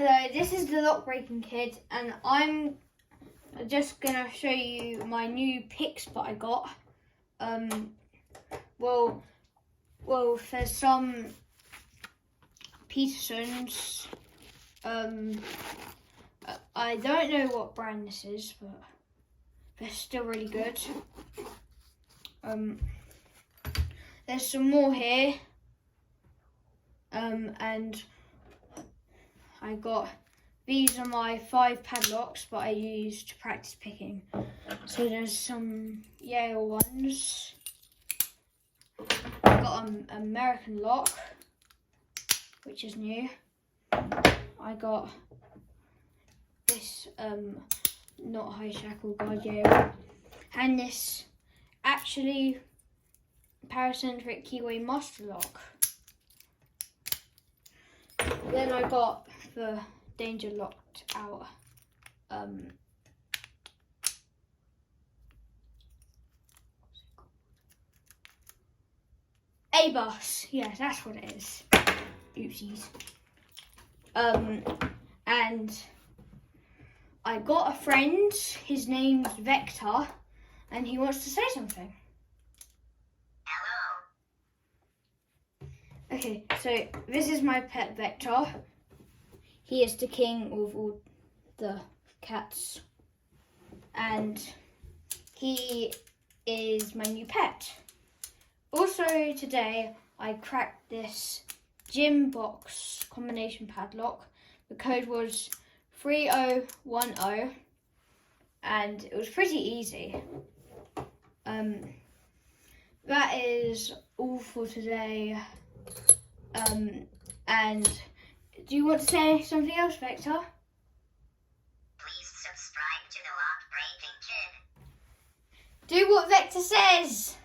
Hello, this is the Lockpicking kid, and I'm just gonna show you my new picks that I got. Well, there's some Petersons. I don't know what brand this is, but they're still really good. There's some more here. And I got, these are my 5 padlocks that I use to practice picking. So there's some Yale ones. I got an American lock, which is new. I got this not high shackle guard Yale, and this actually paracentric keyway master lock. Then I got the danger locked out A-bus. Yeah, that's what it is. Oopsies. And I got a friend, his name's Vector, and he wants to say something. Okay, so this is my pet Vector. He is the king of all the cats, and he is my new pet. Also today I cracked this gym box combination padlock. The code was 3010 and it was pretty easy. That is all for today. And do you want to say something else, Vector? Please subscribe to the Lockpicking Kid. Do what Vector says!